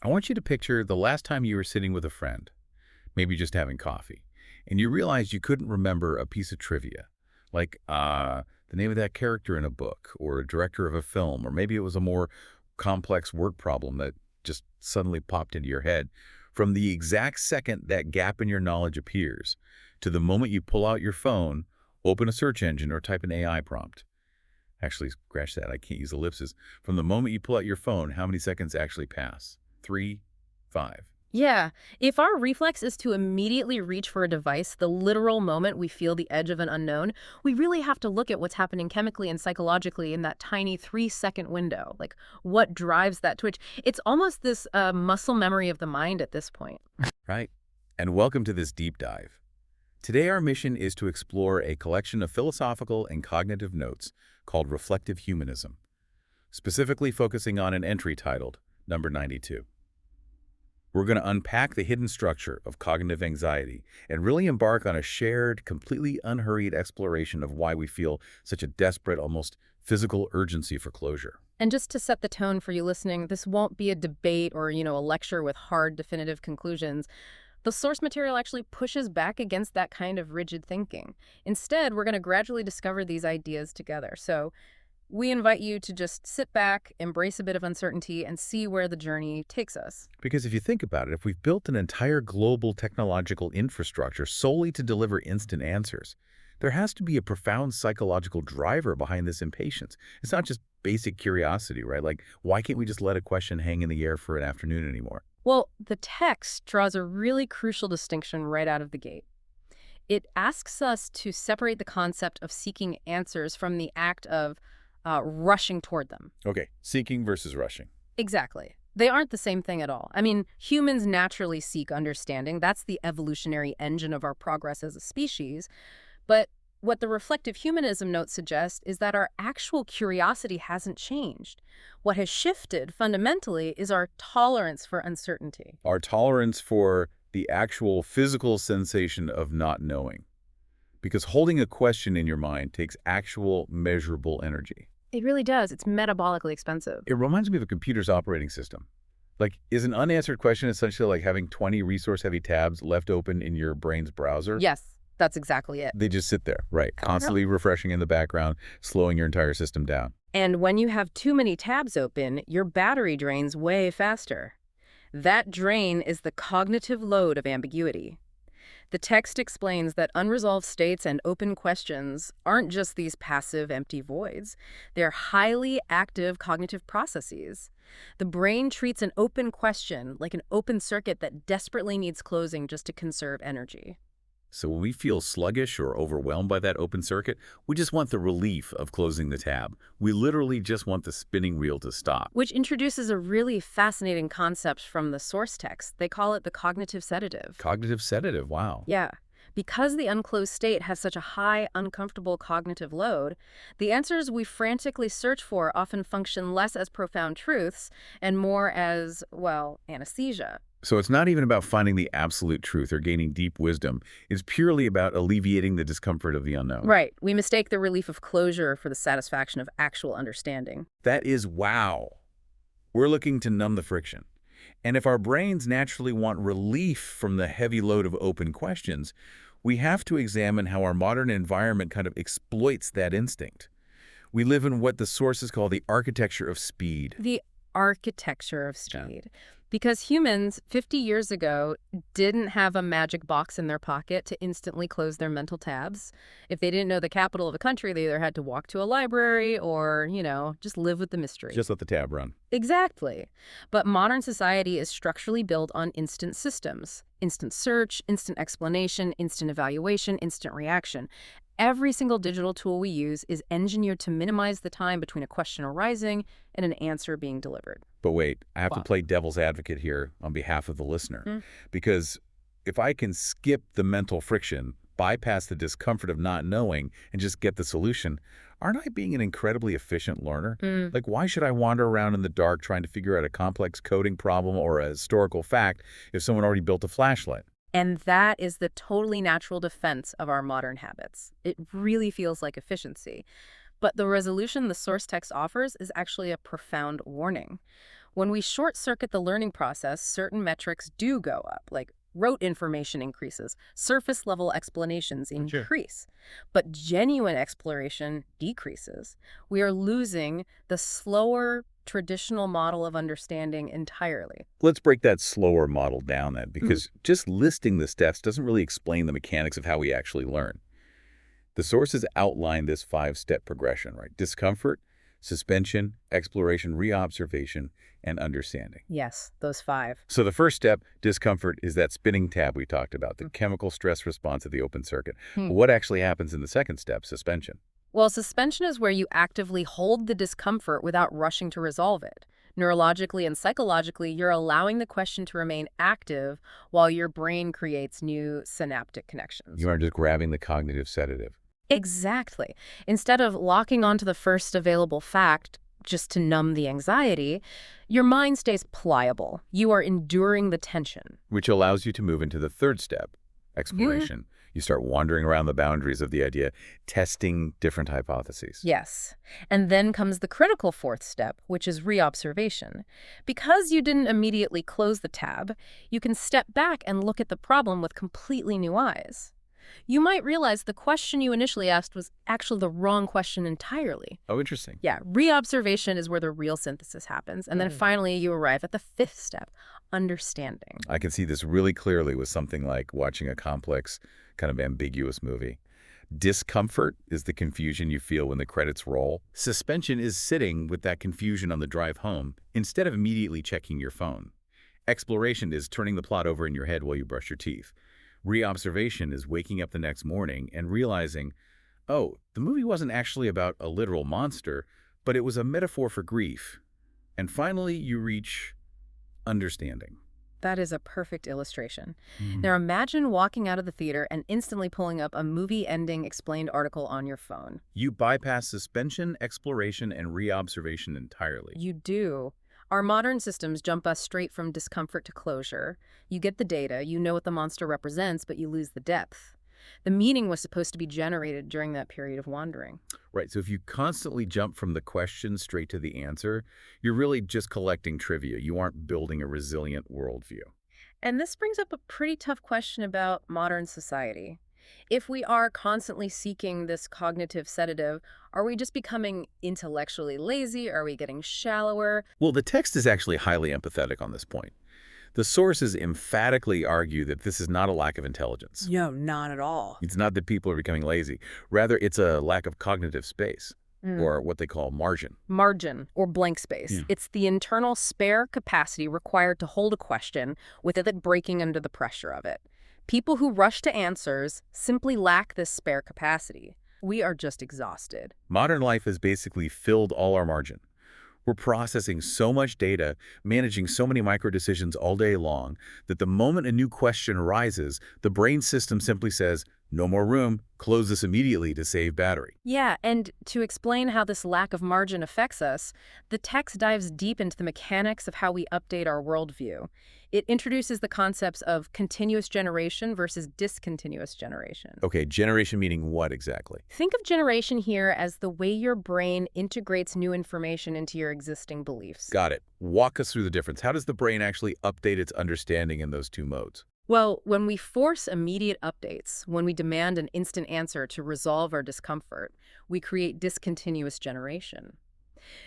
I want you to picture the last time you were sitting with a friend, maybe just having coffee, and you realized you couldn't remember a piece of trivia, like the name of that character in a book, or a director of a film, or maybe it was a more complex work problem that just suddenly popped into your head. From the exact second that gap in your knowledge appears, to the moment you pull out your phone, open a search engine, or type an AI prompt. Actually, scratch that, I can't use ellipses. From the moment you pull out your phone, how many seconds actually pass? 3, 5. Yeah, if our reflex is to immediately reach for a device the literal moment we feel the edge of an unknown, we really have to look at what's happening chemically and psychologically in that tiny 3-second window. Like, what drives that twitch? It's almost this muscle memory of the mind at this point. Right. And welcome to this deep dive. Today our mission is to explore a collection of philosophical and cognitive notes called Reflective Humanism, specifically focusing on an entry titled Number 92. We're going to unpack the hidden structure of cognitive anxiety and really embark on a shared, completely unhurried exploration of why we feel such a desperate, almost physical urgency for closure. And just to set the tone for you listening, this won't be a debate or, a lecture with hard, definitive conclusions. The source material actually pushes back against that kind of rigid thinking. Instead, we're going to gradually discover these ideas together. So we invite you to just sit back, embrace a bit of uncertainty, and see where the journey takes us. Because if you think about it, if we've built an entire global technological infrastructure solely to deliver instant answers, there has to be a profound psychological driver behind this impatience. It's not just basic curiosity, right? Like, why can't we just let a question hang in the air for an afternoon anymore? Well, the text draws a really crucial distinction right out of the gate. It asks us to separate the concept of seeking answers from the act of rushing toward them. Okay, seeking versus rushing. Exactly. They aren't the same thing at all. I mean, humans naturally seek understanding. That's the evolutionary engine of our progress as a species. But what the reflective humanism note suggests is that our actual curiosity hasn't changed. What has shifted fundamentally is our tolerance for uncertainty. Our tolerance for the actual physical sensation of not knowing. Because holding a question in your mind takes actual measurable energy. It really does. It's metabolically expensive. It reminds me of a computer's operating system. Like, is an unanswered question essentially like having 20 resource-heavy tabs left open in your brain's browser? Yes, that's exactly it. They just sit there, right, constantly refreshing in the background, slowing your entire system down. And when you have too many tabs open, your battery drains way faster. That drain is the cognitive load of ambiguity. The text explains that unresolved states and open questions aren't just these passive, empty voids. They're highly active cognitive processes. The brain treats an open question like an open circuit that desperately needs closing just to conserve energy. So when we feel sluggish or overwhelmed by that open circuit, we just want the relief of closing the tab. We literally just want the spinning wheel to stop. Which introduces a really fascinating concept from the source text. They call it the cognitive sedative. Cognitive sedative, wow. Yeah. Because the unclosed state has such a high, uncomfortable cognitive load, the answers we frantically search for often function less as profound truths and more as, well, anesthesia. So it's not even about finding the absolute truth or gaining deep wisdom. It's purely about alleviating the discomfort of the unknown. Right. We mistake the relief of closure for the satisfaction of actual understanding. That is wow. We're looking to numb the friction. And if our brains naturally want relief from the heavy load of open questions, we have to examine how our modern environment kind of exploits that instinct. We live in what the sources call the architecture of speed. The architecture of speed. Because humans 50 years ago didn't have a magic box in their pocket to instantly close their mental tabs. If they didn't know the capital of a country, they either had to walk to a library or, just live with the mystery. Just let the tab run. Exactly. But modern society is structurally built on instant systems. Instant search, instant explanation, instant evaluation, instant reaction. Every single digital tool we use is engineered to minimize the time between a question arising and an answer being delivered. But wait, I have to Wow. play devil's advocate here on behalf of the listener. Because if I can skip the mental friction, bypass the discomfort of not knowing, and just get the solution, aren't I being an incredibly efficient learner? Like, why should I wander around in the dark trying to figure out a complex coding problem or a historical fact if someone already built a flashlight? And that is the totally natural defense of our modern habits. It really feels like efficiency. But the resolution the source text offers is actually a profound warning. When we short-circuit the learning process, certain metrics do go up, like rote information increases, surface-level explanations Sure. increase, but genuine exploration decreases. We are losing the slower, traditional model of understanding entirely. Let's break that slower model down then, Mhm. because just listing the steps doesn't really explain the mechanics of how we actually learn. The sources outline this five-step progression, right? Discomfort, suspension, exploration, reobservation, and understanding. Yes, those five. So the first step, discomfort, is that spinning tab we talked about, the chemical stress response of the open circuit. Hmm. But what actually happens in the second step, suspension? Well, suspension is where you actively hold the discomfort without rushing to resolve it. Neurologically and psychologically, you're allowing the question to remain active while your brain creates new synaptic connections. You aren't just grabbing the cognitive sedative. Exactly. Instead of locking onto the first available fact just to numb the anxiety, your mind stays pliable. You are enduring the tension. Which allows you to move into the third step, exploration. You start wandering around the boundaries of the idea, testing different hypotheses. Yes. And then comes the critical fourth step, which is reobservation. Because you didn't immediately close the tab, you can step back and look at the problem with completely new eyes. You might realize the question you initially asked was actually the wrong question entirely. Oh, interesting. Yeah, reobservation is where the real synthesis happens. And then finally, you arrive at the fifth step, understanding. I can see this really clearly with something like watching a complex, kind of ambiguous movie. Discomfort is the confusion you feel when the credits roll. Suspension is sitting with that confusion on the drive home instead of immediately checking your phone. Exploration is turning the plot over in your head while you brush your teeth. Reobservation is waking up the next morning and realizing, oh, the movie wasn't actually about a literal monster, but it was a metaphor for grief. And finally, you reach understanding. That is a perfect illustration. Now imagine walking out of the theater and instantly pulling up a movie ending explained article on your phone. You bypass suspension, exploration, and reobservation entirely. You do. Our modern systems jump us straight from discomfort to closure. You get the data, you know what the monster represents, but you lose the depth. The meaning was supposed to be generated during that period of wandering. Right, so if you constantly jump from the question straight to the answer, you're really just collecting trivia. You aren't building a resilient worldview. And this brings up a pretty tough question about modern society. If we are constantly seeking this cognitive sedative, are we just becoming intellectually lazy? Are we getting shallower? Well, the text is actually highly empathetic on this point. The sources emphatically argue that this is not a lack of intelligence. No, not at all. It's not that people are becoming lazy. Rather, it's a lack of cognitive space, or what they call margin. Margin, or blank space. Yeah. It's the internal spare capacity required to hold a question without it breaking under the pressure of it. People who rush to answers simply lack this spare capacity. We are just exhausted. Modern life has basically filled all our margin. We're processing so much data, managing so many micro-decisions all day long, that the moment a new question arises, the brain system simply says, no more room, close this immediately to save battery. Yeah, and to explain how this lack of margin affects us, the text dives deep into the mechanics of how we update our worldview. It introduces the concepts of continuous generation versus discontinuous generation. Okay, generation meaning what exactly? Think of generation here as the way your brain integrates new information into your existing beliefs. Got it. Walk us through the difference. How does the brain actually update its understanding in those two modes? Well, when we force immediate updates, when we demand an instant answer to resolve our discomfort, we create discontinuous generation.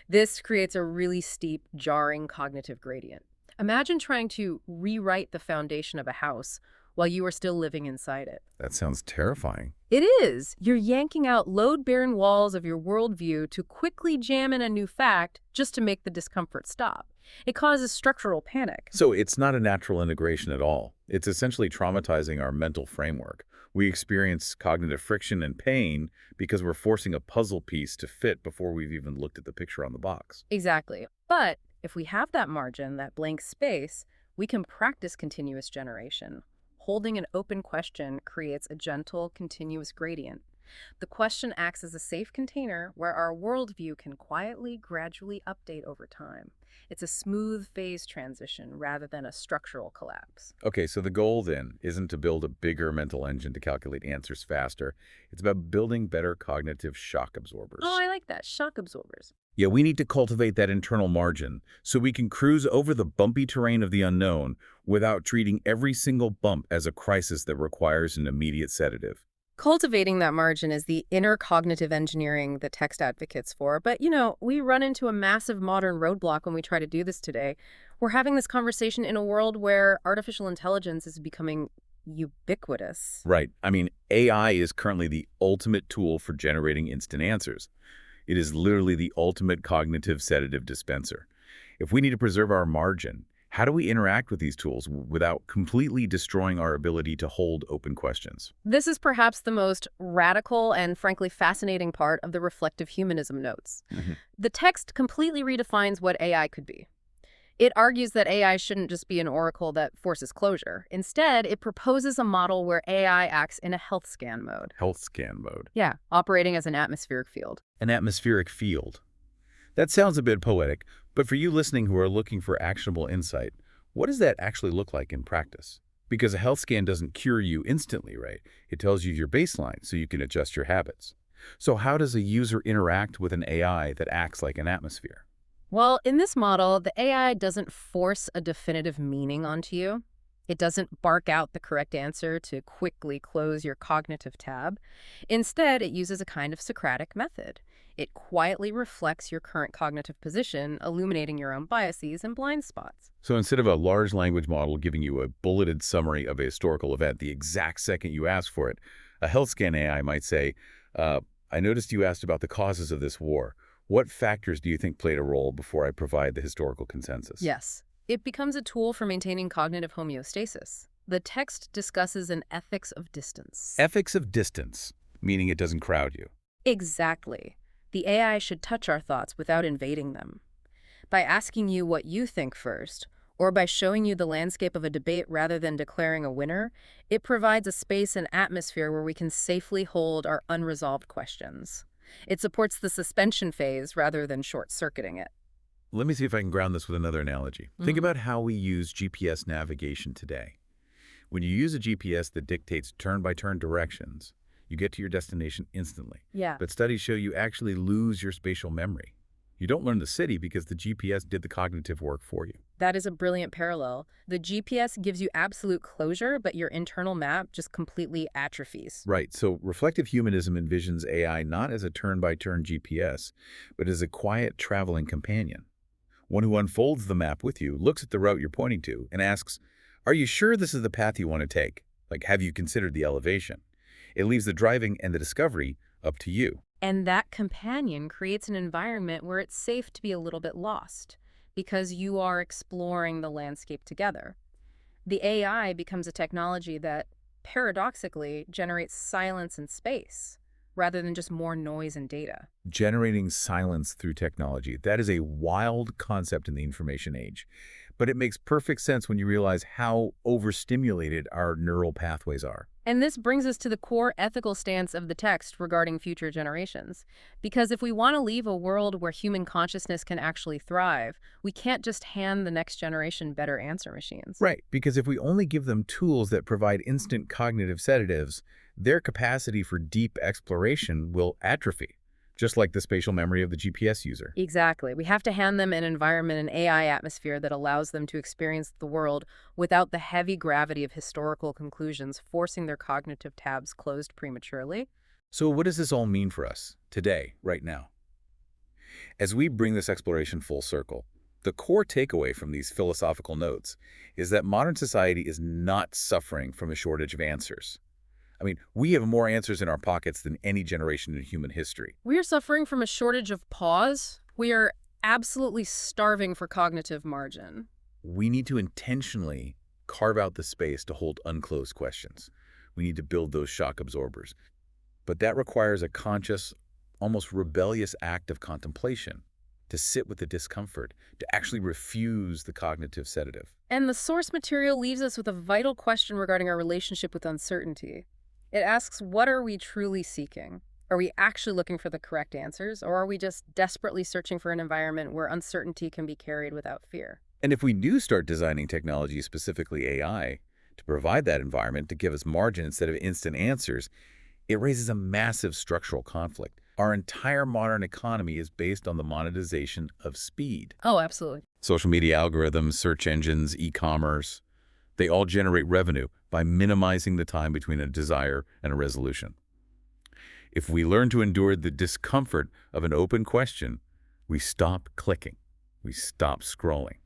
This creates a really steep, jarring cognitive gradient. Imagine trying to rewrite the foundation of a house while you are still living inside it. That sounds terrifying. It is. You're yanking out load-bearing walls of your worldview to quickly jam in a new fact just to make the discomfort stop. It causes structural panic. So it's not a natural integration at all. It's essentially traumatizing our mental framework. We experience cognitive friction and pain because we're forcing a puzzle piece to fit before we've even looked at the picture on the box. Exactly. But if we have that margin, that blank space, we can practice continuous generation. Holding an open question creates a gentle, continuous gradient. The question acts as a safe container where our worldview can quietly, gradually update over time. It's a smooth phase transition rather than a structural collapse. Okay, so the goal then isn't to build a bigger mental engine to calculate answers faster. It's about building better cognitive shock absorbers. Oh, I like that. Shock absorbers. Yeah, we need to cultivate that internal margin so we can cruise over the bumpy terrain of the unknown without treating every single bump as a crisis that requires an immediate sedative. Cultivating that margin is the inner cognitive engineering that text advocates for. But, we run into a massive modern roadblock when we try to do this today. We're having this conversation in a world where artificial intelligence is becoming ubiquitous. Right. I mean, AI is currently the ultimate tool for generating instant answers. It is literally the ultimate cognitive sedative dispenser. If we need to preserve our margin, how do we interact with these tools without completely destroying our ability to hold open questions? This is perhaps the most radical and frankly fascinating part of the reflective humanism notes. Mhm. The text completely redefines what AI could be. It argues that AI shouldn't just be an oracle that forces closure. Instead, it proposes a model where AI acts in a health scan mode. Health scan mode. Yeah, operating as an atmospheric field. An atmospheric field. That sounds a bit poetic, but for you listening who are looking for actionable insight, what does that actually look like in practice? Because a health scan doesn't cure you instantly, right? It tells you your baseline so you can adjust your habits. So how does a user interact with an AI that acts like an atmosphere? Well, in this model, the AI doesn't force a definitive meaning onto you. It doesn't bark out the correct answer to quickly close your cognitive tab. Instead, it uses a kind of Socratic method. It quietly reflects your current cognitive position, illuminating your own biases and blind spots. So instead of a large language model giving you a bulleted summary of a historical event the exact second you ask for it, a health scan AI might say, I noticed you asked about the causes of this war. What factors do you think played a role before I provide the historical consensus? Yes, it becomes a tool for maintaining cognitive homeostasis. The text discusses an ethics of distance. Ethics of distance, meaning it doesn't crowd you. Exactly. The AI should touch our thoughts without invading them. By asking you what you think first, or by showing you the landscape of a debate rather than declaring a winner, it provides a space and atmosphere where we can safely hold our unresolved questions. It supports the suspension phase rather than short-circuiting it. Let me see if I can ground this with another analogy. Think about how we use GPS navigation today. When you use a GPS that dictates turn-by-turn directions, you get to your destination instantly. Yeah. But studies show you actually lose your spatial memory. You don't learn the city because the GPS did the cognitive work for you. That is a brilliant parallel. The GPS gives you absolute closure, but your internal map just completely atrophies. Right, so reflective humanism envisions AI not as a turn-by-turn GPS, but as a quiet traveling companion. One who unfolds the map with you, looks at the route you're pointing to, and asks, are you sure this is the path you want to take? Like, have you considered the elevation? It leaves the driving and the discovery up to you. And that companion creates an environment where it's safe to be a little bit lost, because you are exploring the landscape together. The AI becomes a technology that, paradoxically, generates silence and space, rather than just more noise and data. Generating silence through technology. That is a wild concept in the information age. But it makes perfect sense when you realize how overstimulated our neural pathways are. And this brings us to the core ethical stance of the text regarding future generations. Because if we want to leave a world where human consciousness can actually thrive, we can't just hand the next generation better answer machines. Right, because if we only give them tools that provide instant cognitive sedatives, their capacity for deep exploration will atrophy, just like the spatial memory of the GPS user. Exactly. We have to hand them an environment, an AI atmosphere that allows them to experience the world without the heavy gravity of historical conclusions forcing their cognitive tabs closed prematurely. So what does this all mean for us, today, right now? As we bring this exploration full circle, the core takeaway from these philosophical notes is that modern society is not suffering from a shortage of answers. I mean, we have more answers in our pockets than any generation in human history. We are suffering from a shortage of pause. We are absolutely starving for cognitive margin. We need to intentionally carve out the space to hold unclosed questions. We need to build those shock absorbers. But that requires a conscious, almost rebellious act of contemplation, to sit with the discomfort, to actually refuse the cognitive sedative. And the source material leaves us with a vital question regarding our relationship with uncertainty. It asks, what are we truly seeking? Are we actually looking for the correct answers, or are we just desperately searching for an environment where uncertainty can be carried without fear? And if we do start designing technology, specifically AI, to provide that environment, to give us margin instead of instant answers, it raises a massive structural conflict. Our entire modern economy is based on the monetization of speed. Oh, absolutely. Social media algorithms, search engines, e-commerce, they all generate revenue by minimizing the time between a desire and a resolution. If we learn to endure the discomfort of an open question, we stop clicking, we stop scrolling.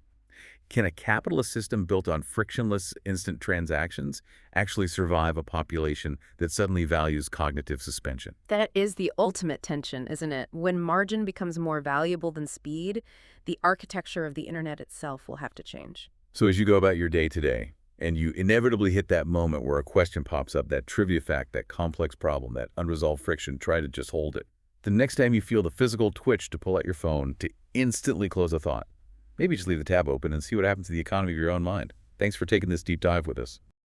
Can a capitalist system built on frictionless instant transactions actually survive a population that suddenly values cognitive suspension? That is the ultimate tension, isn't it? When margin becomes more valuable than speed, the architecture of the internet itself will have to change. So as you go about your day today, and you inevitably hit that moment where a question pops up, that trivia fact, that complex problem, that unresolved friction, try to just hold it. The next time you feel the physical twitch to pull out your phone to instantly close a thought, maybe just leave the tab open and see what happens to the economy of your own mind. Thanks for taking this deep dive with us.